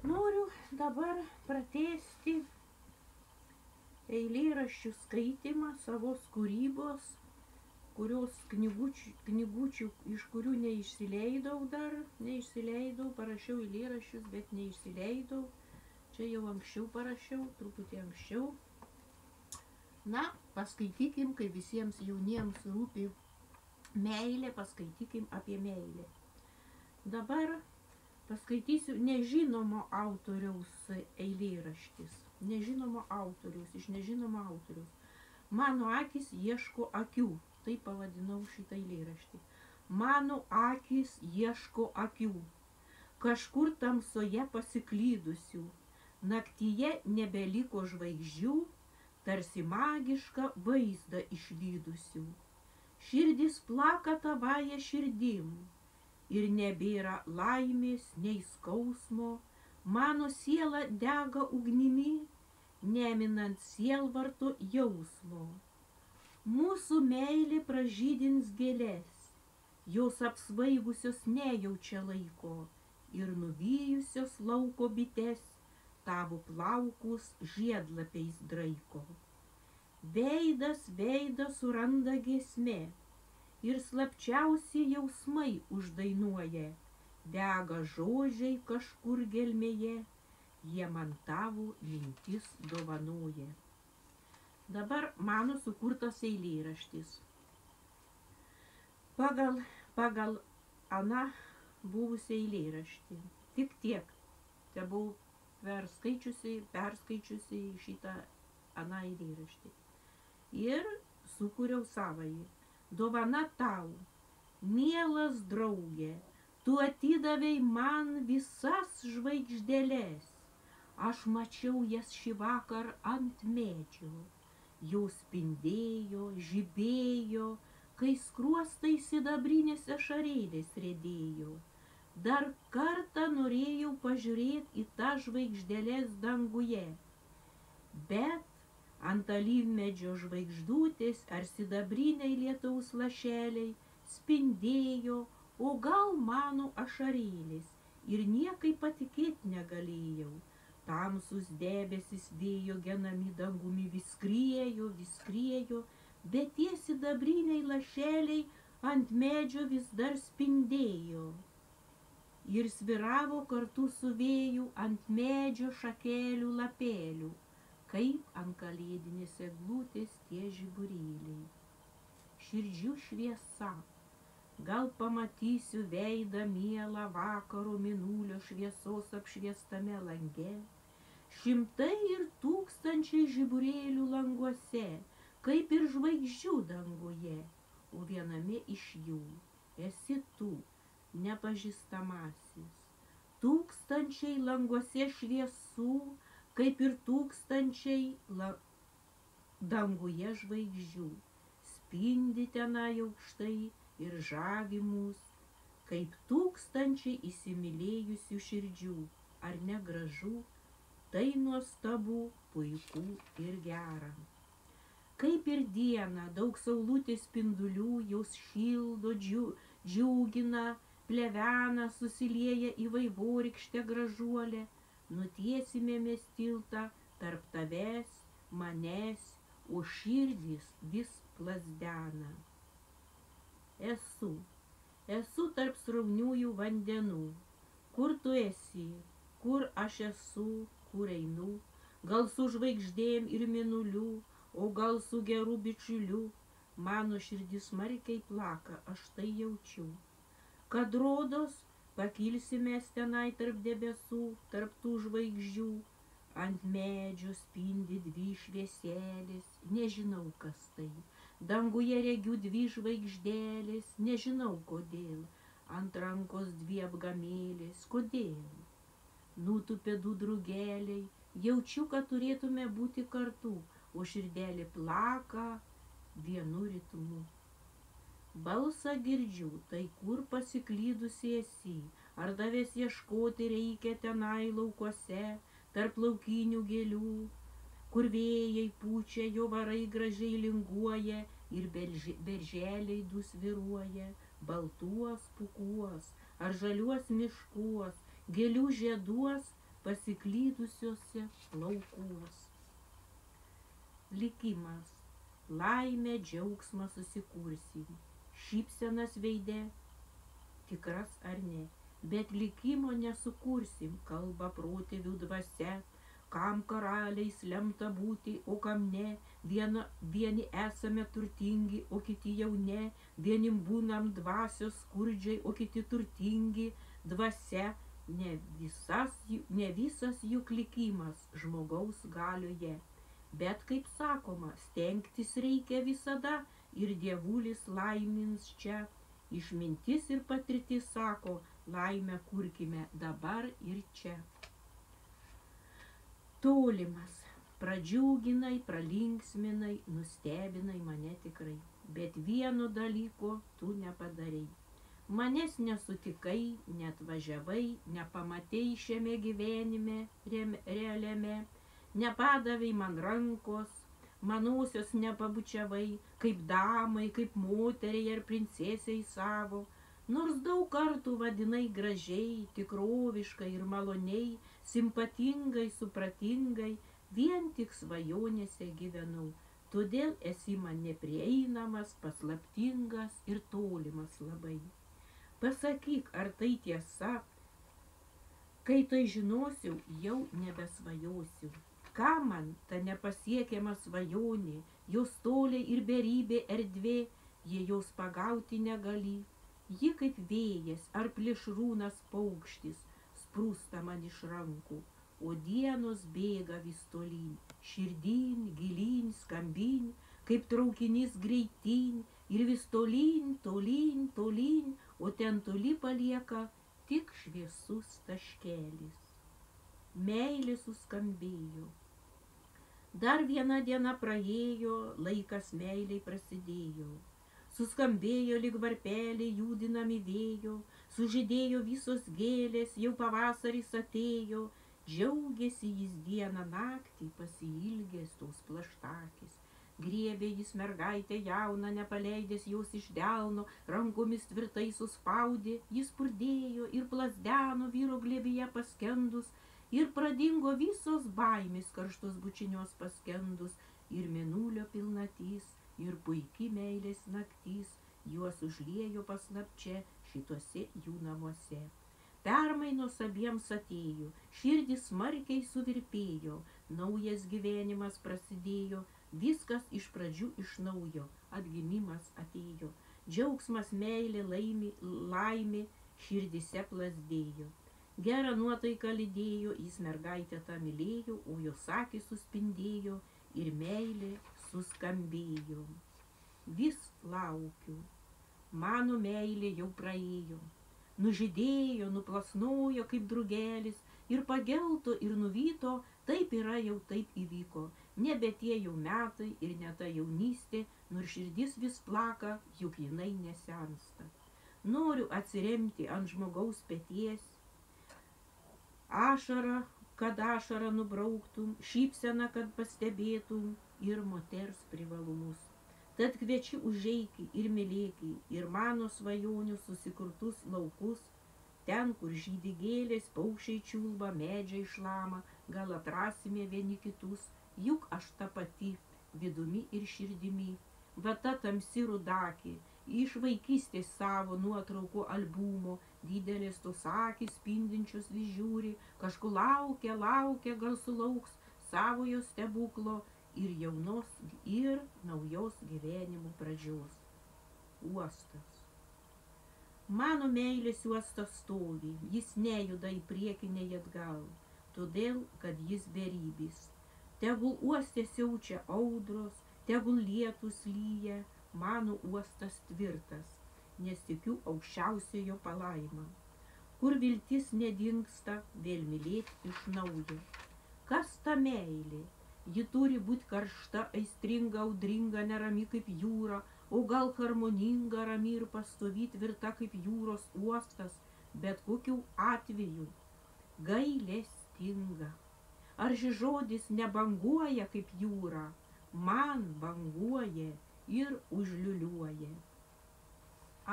Noriu dabar pratęsti eilėraščių skaitymą savos kūrybos, kurios knygučių, iš kurių neišsileidau, parašiau eilėraščius, bet neišsileidau. Čia jau anksčiau parašiau, truputį anksčiau. Na, paskaitykim, kai visiems jauniems rūpi meilė, paskaitykim apie meilę. Dabar paskaitysiu nežinomo autoriaus eilėraštis. Nežinomo autoriaus, iš nežinomo autoriaus. Mano akys ieško akių. Tai pavadinau šitą eilėraštį. Mano akys ieško akių. Kažkur tamsoje pasiklydusių. Naktyje nebeliko žvaigždžių, tarsi magišką vaizdą išvydusių. Širdis plaka tavąją širdim. Ir nebėra laimės, nei skausmo, mano siela dega ugnimi, neminant sielvarto jausmo. Mūsų meilė pražydins gėlės, jos apsvaigusios nejaučia laiko ir nuvijusios lauko bites tavo plaukus žiedlapiais draiko. Veidas veidą suranda giesmė, ir slapčiausi jausmai uždainuoja, dega žodžiai kažkur gelmėje, jie man tavo mintis dovanoja. Dabar mano sukurtas eilėraštis. Pagal aną buvusią eilėraštį. Tik tiek. Te buvau perskaičiusi šitą aną eilėraštį. Ir sukūriau savąjį. Dovana tau, mielas draugė, tu atidavei man visas žvaigždėles. Aš mačiau jas šį vakar ant medžio. Jos spindėjo, žibėjo, kai skruostai sidabrinėse ašarėlės riedėjo. Dar kartą norėjau pažiūrėti į tą žvaigždėlės danguje. Bet ant alyvmedžio žvaigždutės ar sidabriniai lietaus lašeliai spindėjo, o gal mano ašarėlės, ir niekai patikėti negalėjau. Tamsus debesis vėjo genami dangumi vis skriejo, bet tie sidabriniai lašeliai ant medžio vis dar spindėjo. Ir sviravo kartu su vėju ant medžio šakelių lapelių, kaip ant kalėdinės eglutės tie žiburėliai. Širdžių šviesa, gal pamatysiu veidą mielą vakaro mėnulio šviesos apšviestame lange. Šimtai ir tūkstančiai žiburėlių languose, kaip ir žvaigždžių danguje, o viename iš jų esi tu, nepažįstamasis. Tūkstančiai languose šviesų, kaip ir tūkstančiai danguje žvaigždžių. Spindi tenai aukštai ir žavi mus, kaip tūkstančiai įsimylėjusių širdžių. Ar negražu? Tai nuostabu, puiku ir gera. Kaip ir diena, daug saulutės spindulių, jos šildo, džiugina, plevena, susilieja į vaivorykštę gražuolę. Nutiesime mes tiltą tarp tavęs, manęs, o širdis vis plazdena. Esu tarp srauniųjų vandenų. Kur tu esi, kur aš esu, kur einu, gal su žvaigždėm ir mėnuliu, o gal su geru bičiuliu. Mano širdis smarkiai plaka, aš tai jaučiu. Kad rodos, pakilsime tenai tarp debesų, tarp tų žvaigždžių. Ant medžio spindi dvi švieselės, nežinau kas tai. Danguje regiu dvi žvaigždėlės, nežinau kodėl. Ant rankos dvi apgamėlės, kodėl? Nutupė du drugeliai, jaučiu, kad turėtume būti kartu, o širdelė plaka vienu ritmu. Balsą girdžiu, tai kur pasiklydusi esi, ar tavęs ieškoti reikia tenai laukuose, tarp laukinių gėlių, kur vėjai pučia, jo varai gražiai linguoja ir berželiai du svyruoja, baltuos pūkuos ar žaliuos miškuos, gėlių žieduos pasiklydusiuose laukuos. Likimas, laimę, džiaugsmą susikursim, šypsenas veide, tikras ar ne, bet likimo nesukursim, kalba protėvių dvasia, kam karaliais lemta būti, o kam ne, vieni esame turtingi, o kiti jau ne, vienim būnam dvasios skurdžiai, o kiti turtingi, dvasia, ne visas juk likimas žmogaus galioje. Bet, kaip sakoma, stengtis reikia visada ir dievulis laimins čia. Išmintis ir patirtis sako, laimę kurkime dabar ir čia. Tolimas, pradžiuginai, pralinksminai, nustebinai mane tikrai, bet vieno dalyko tu nepadarei. Manęs nesutikai, net važiavai, nepamatei šiame gyvenime realiame, nepadavai man rankos, manosios nepabučiavai, kaip damai, kaip moteriai ar princesiai savo, nors daug kartų vadinai gražiai, tikroviškai ir maloniai, simpatingai, supratingai, vien tik svajonėse gyvenau. Todėl esi man neprieinamas, paslaptingas ir tolimas labai. Pasakyk, ar tai tiesa, kai tai žinosiu, jau nebesvajosiu. Ką man ta nepasiekiama svajonė, jos toliai ir beribė erdvė, jei jos pagauti negali. Ji kaip vėjas ar plėšrūnas paukštis, sprūsta man iš rankų, o dienos bėga vis tolyn, širdin, gilyn, skambin, kaip traukinys greitin, ir vis tolyn, tolyn, tolyn, o ten toli palieka tik šviesus taškelis. Meilė suskambėjo. Dar viena diena praėjo, laikas meiliai prasidėjo. Suskambėjo lyg varpeliai judinami vėjo, sužydėjo visos gėlės, jau pavasaris atėjo, džiaugiasi jis dieną naktį, pasiilgęs tos plaštakės. Griebė jis mergaitę jauną, nepaleidęs jos iš delno, rankomis tvirtai suspaudė, jis purdėjo ir plazdeno vyro glėbyje paskendus, ir pradingo visos baimės karštos bučinios paskendus, ir mėnulio pilnatys, ir puiki meilės naktis, juos užliejo paslapčia šituose jų namuose. Permainos abiems atėjo, širdis smarkiai suvirpėjo, naujas gyvenimas prasidėjo, viskas iš pradžių iš naujo, atgimimas atėjo, džiaugsmas, meilė, laimė širdise plazdėjo. Gerą nuotaiką lydėjo, jis mergaitę tą mylėjo, o jos akys suspindėjo ir meilė suskambėjo. Vis laukiu, mano meilė jau praėjo, nužydėjo, nuplasnojo kaip drugelis, ir pagelto, ir nuvyto, taip yra, jau taip įvyko, nebe tie jau metai ir ne ta jaunystė, nors širdis vis plaka, juk jinai nesensta. Noriu atsiremti ant žmogaus peties, ašarą, kad ašarą nubrauktum, šypseną, kad pastebėtum, ir moters privalumus. Tad kviečiu užeiki ir mylėki, ir mano svajonių susikurtus laukus, ten, kur žydi gėlės, paukščiai čiulba, medžiai šlama, gal atrasime vieni kitus, juk aš ta pati, vidumi ir širdimi. Va ta tamsi rudakė, iš vaikystės savo nuotraukų albumo, didelės tos akys spindinčios vis žiūri, kažko laukia, gal sulauks savojo stebuklo ir jaunos ir naujos gyvenimo pradžios. Uostas. Mano meilės uostas stovi, jis nejuda į priekį, nei atgal, todėl, kad jis beribis. Tegul uoste siaučia audros, tegul lietus lyja, mano uostas tvirtas, nes tikiu aukščiausiojo palaimą. Kur viltis nedingsta, vėl mylėti iš naujo. Kas ta meilė? Ji turi būti karšta, aistringa, audringa, nerami kaip jūra, o gal harmoninga, rami ir pastovi, tvirta kaip jūros uostas, bet kokiu atveju gailestinga. Ar šis žodis nebanguoja kaip jūra? Man banguoja ir užliuliuoja.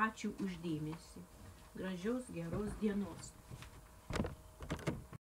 Ačiū už dėmesį. Gražios, geros dienos.